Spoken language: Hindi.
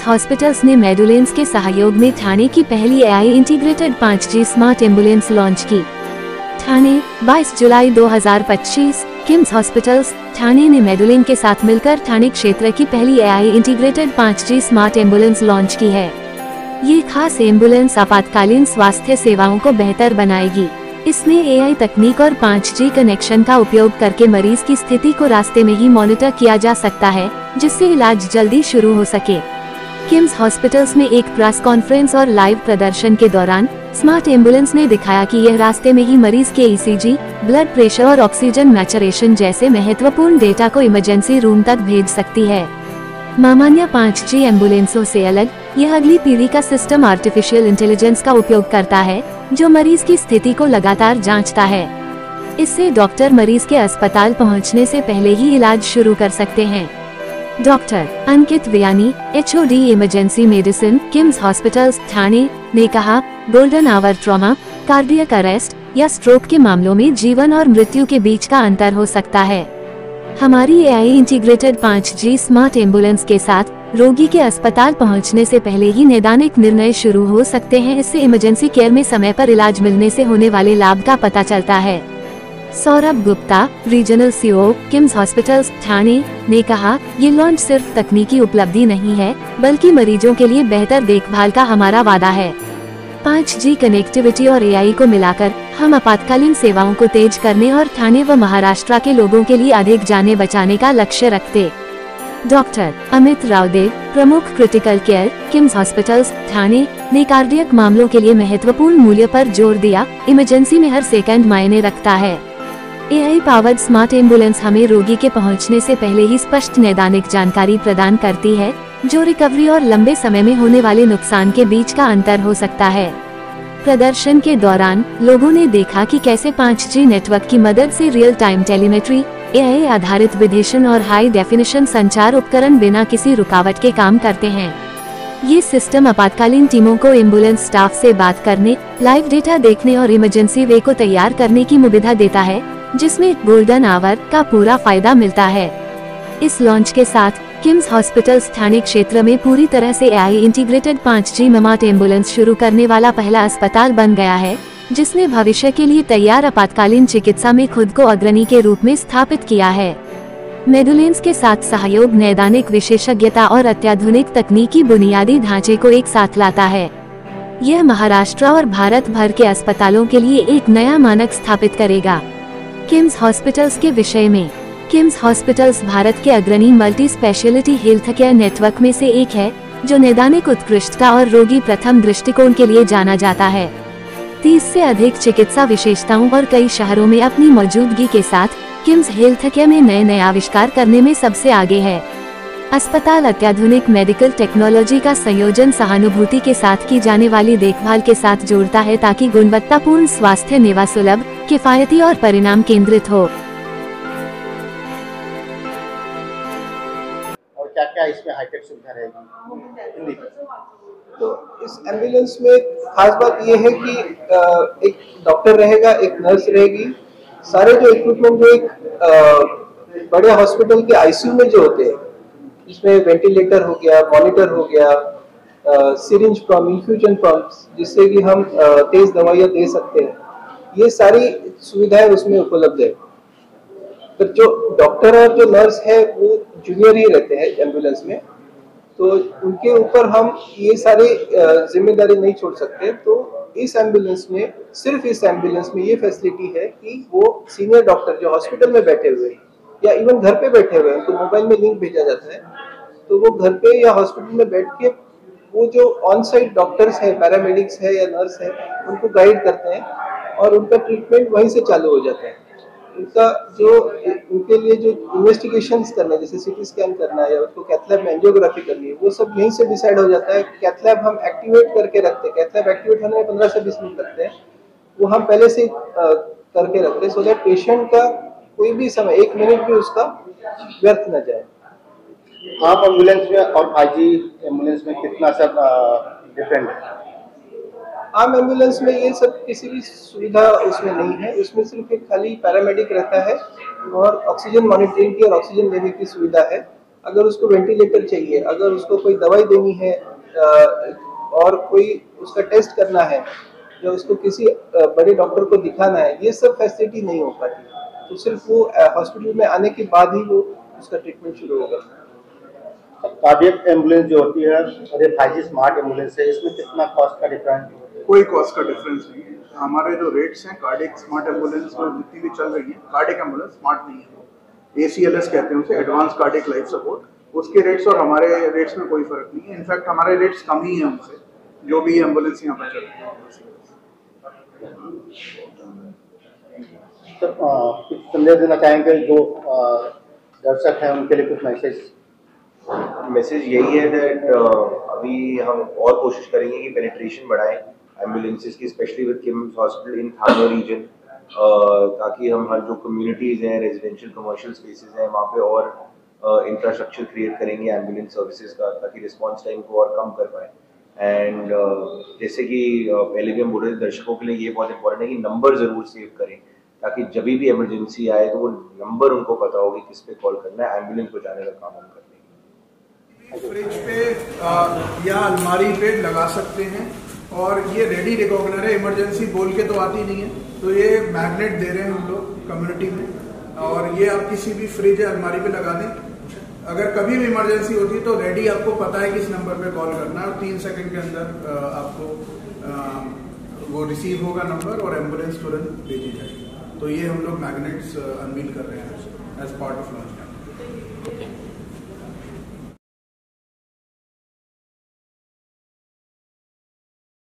हॉस्पिटल्स ने मेडुलेंस के सहयोग में ठाणे की पहली AI integrated 5G smart ambulance launch की। ठाणे 22 जुलाई 2025। किम्स हॉस्पिटल्स ठाणे ने मेडुलेन के साथ मिलकर ठाणे क्षेत्र की पहली AI integrated 5G smart ambulance launch की है। ये खास एम्बुलेंस आपातकालीन स्वास्थ्य सेवाओं को बेहतर बनाएगी। इसमें AI तकनीक और 5G कनेक्शन का उपयोग करके मरीज की स्थिति को रास्ते में ही मॉनिटर किया जा सकता है, जिससे इलाज जल्दी शुरू हो सके। किम्स हॉस्पिटल्स में एक प्रेस कॉन्फ्रेंस और लाइव प्रदर्शन के दौरान स्मार्ट एम्बुलेंस ने दिखाया कि यह रास्ते में ही मरीज के ECG, ब्लड प्रेशर और ऑक्सीजन मैचुरेशन जैसे महत्वपूर्ण डेटा को इमरजेंसी रूम तक भेज सकती है। सामान्य 5G एम्बुलेंसों से अलग, यह अगली पीढ़ी का सिस्टम आर्टिफिशियल इंटेलिजेंस का उपयोग करता है, जो मरीज की स्थिति को लगातार जांचता है। इससे डॉक्टर मरीज के अस्पताल पहुंचने से पहले ही इलाज शुरू कर सकते हैं। डॉक्टर अंकित Vianney, HOD emergency medicine, KIMS hospitals Thane ने कहा, golden hour trauma, cardiac arrest या स्ट्रोक के मामलों में जीवन और मृत्यु के बीच का अंतर हो सकता है। हमारी AI integrated 5G smart ambulance के साथ रोगी के अस्पताल पहुंचने से पहले ही नैदानिक निर्णय शुरू हो सकते हैं। इससे इमरजेंसी केयर में समय पर इलाज मिलने से होने वाले लाभ का पता चलता है। Saurabh Gupta, regional CEO, KIMS hospitals Thane ने कहा, ये लॉन्च सिर्फ तकनीकी उपलब्धि नहीं है, बल्कि मरीजों के लिए बेहतर देखभाल का हमारा वादा है। 5G कनेक्टिविटी और AI को मिलाकर हम आपातकालीन सेवाओं को तेज करने और ठाणे व महाराष्ट्र के लोगों के लिए अधिक जाने बचाने का लक्ष्य रखते। डॉक्टर अमित रावदेव, प्रमुख critical care, KIMS hospitals Thane ने कार्डियक मामलों के लिए महत्वपूर्ण मूल्य पर जोर दिया। इमरजेंसी में हर सेकंड मायने रखता है। AI पावर्ड स्मार्ट एम्बुलेंस हमें रोगी के पहुंचने से पहले ही स्पष्ट नैदानिक जानकारी प्रदान करती है, जो रिकवरी और लंबे समय में होने वाले नुकसान के बीच का अंतर हो सकता है। प्रदर्शन के दौरान लोगों ने देखा कि कैसे 5G नेटवर्क की मदद से रियल टाइम टेलीमेट्री, AI आधारित विश्लेषण और हाई डेफिनेशन संचार उपकरण बिना किसी रुकावट के काम करते हैं। ये सिस्टम आपातकालीन टीमों को एम्बुलेंस स्टाफ से बात करने, लाइव डेटा देखने और इमरजेंसी वे को तैयार करने की सुविधा देता है, जिसमें गोल्डन आवर का पूरा फायदा मिलता है। इस लॉन्च के साथ किम्स हॉस्पिटल्स ठाणे क्षेत्र में पूरी तरह से AI integrated 5G smart ambulance शुरू करने वाला पहला अस्पताल बन गया है, जिसने भविष्य के लिए तैयार आपातकालीन चिकित्सा में खुद को अग्रणी के रूप में स्थापित किया है। मेडुलेंस के साथ सहयोग नैदानिक विशेषज्ञता और अत्याधुनिक तकनीकी बुनियादी ढांचे को एक साथ लाता है। यह महाराष्ट्र और भारत भर के अस्पतालों के लिए एक नया मानक स्थापित करेगा। किम्स हॉस्पिटल्स के विषय में, किम्स हॉस्पिटल्स भारत के अग्रणी multi speciality health care network में से एक है, जो नैदानिक उत्कृष्टता और रोगी प्रथम दृष्टिकोण के लिए जाना जाता है। 30 से अधिक चिकित्सा विशेषताओं और कई शहरों में अपनी मौजूदगी के साथ किम्स हेल्थ केयर में नए आविष्कार करने में सबसे आगे है। अस्पताल अत्याधुनिक मेडिकल टेक्नोलॉजी का संयोजन सहानुभूति के साथ की जाने वाली देखभाल के साथ जोड़ता है, ताकि गुणवत्तापूर्ण स्वास्थ्य सेवा सुलभ, किफायती और परिणाम केंद्रित हो। और क्या-क्या इसमें हाईटेक सुविधा रहेगी? तो इस एम्बुलेंस में खास बात ये है कि एक डॉक्टर रहेगा, एक नर्स रहेगी। सारे जो इक्विपमेंट जो एक बड़े हॉस्पिटल के ICU में जो होते हैं, इसमें वेंटिलेटर हो गया, मॉनिटर हो गया, सिरिंज पंप, इन्फ्यूजन पंप्स, जिससे कि हम तेज दवाइयाँ दे सकते हैं, ये सारी सुविधाएं उसमें उपलब्ध है। तो जो डॉक्टर और जो नर्स है वो जूनियर ही रहते हैं एम्बुलेंस में, तो उनके ऊपर हम ये सारी जिम्मेदारी नहीं छोड़ सकते। तो इस एम्बुलेंस में, सिर्फ इस एम्बुलेंस में ये फैसिलिटी है कि वो सीनियर डॉक्टर जो हॉस्पिटल में बैठे हुए हैं या इवन घर पे बैठे हुए हैं, तो मोबाइल में लिंक भेजा जाता है, तो वो घर पे या हॉस्पिटल में बैठ के वो जो ऑन साइट डॉक्टर्स हैं, पैरामेडिक्स है या नर्स है, उनको गाइड करते हैं और उनका ट्रीटमेंट वहीं से चालू हो जाता है। उनका जो उनके लिए जो इन्वेस्टिगेशंस करना है, जैसे CT स्कैन करना है या उसको कैथ लैब में एंजियोग्राफी करनी है, वो सब यहीं से डिसाइड हो जाता है। कैथ लैब हम एक्टिवेट करके रखते हैं, कैथ लैब एक्टिवेट होने में 15 से 20 मिनट लगते हैं, वो हम पहले से करके रखते हैं, सो दैट पेशेंट का कोई भी समय 1 मिनट भी उसका व्यर्थ न जाए। आप एम्बुलेंस में और 5G एम्बुलेंस में कितना सब डिफरेंट है? आम एम्बुलेंस में ये सब किसी भी सुविधा उसमें नहीं है, उसमें सिर्फ एक खाली पैरामेडिक रहता है और ऑक्सीजन मॉनिटरिंग की और ऑक्सीजन लेने की सुविधा है। अगर उसको वेंटिलेटर चाहिए, अगर उसको कोई दवाई देनी है और कोई उसका टेस्ट करना है या उसको किसी बड़े डॉक्टर को दिखाना है, ये सब फैसिलिटी नहीं हो पाती। तो सिर्फ वो हॉस्पिटल में आने के बाद ही वो उसका ट्रीटमेंट शुरू होगा। कार्डियक एम्बुलेंस जो होती है और ये 5G स्मार्ट एम्बुलेंस है, इसमें कितना कॉस्ट का डिफरेंस? कोई कॉस्ट का डिफरेंस नहीं है। हमारे जो रेट्स हैं कार्डियक स्मार्ट एम्बुलेंस में जितनी भी चल रही है, कार्डियक एम्बुलेंस स्मार्ट नहीं है, ACLS कहते हैं उसे, एडवांस कार्डियक लाइफ सपोर्ट, उसके रेट्स और हमारे रेट्स में कोई फर्क नहीं है। इनफैक्ट हमारे रेट्स कम ही हैं उनसे, जो भी एम्बुलेंस यहाँ पर चल रही है। तो कुछ संदेश देना चाहेंगे जो दर्शक हैं उनके लिए, कुछ मैसेज यही है दैट अभी हम और कोशिश करेंगे कि पेनिट्रेशन बढ़ाएं एम्बुलेंसेज की, specially with KIMS hospital in Thane region, ताकि हम हर जो कम्युनिटीज़ हैं, रेजिडेंशियल कमर्शियल स्पेसेस हैं, वहाँ पे और इंफ्रास्ट्रक्चर क्रिएट करेंगे एम्बुलेंस सर्विसेज का, ताकि रिस्पॉन्स टाइम को और कम कर पाएँ। एंड जैसे कि पहले भी हम बोल रहे थे, दर्शकों के लिए ये बहुत इंपॉर्टेंट है कि नंबर ज़रूर सेव करें, ताकि जब भी इमरजेंसी आए तो वो नंबर उनको पता होगी किस पे कॉल करना है, एम्बुलेंस पहुँचाने का काम हम कर लेंगे। फ्रिज पे या अलमारी पे लगा सकते हैं, और ये रेडी रिकॉग्नर है, इमरजेंसी बोल के तो आती नहीं है, तो ये मैग्नेट दे रहे हैं हम लोग कम्युनिटी में, और ये आप किसी भी फ्रिज या अलमारी पे लगा दें। अगर कभी भी इमरजेंसी होती है तो रेडी आपको पता है किस नंबर पे कॉल करना है, और 3 सेकंड के अंदर आपको वो रिसीव होगा नंबर और एम्बुलेंस तुरंत भेजी जाएगी। तो ये हम लोग मैग्नेट्स अनवील कर रहे हैं एज पार्ट ऑफ लॉन्च।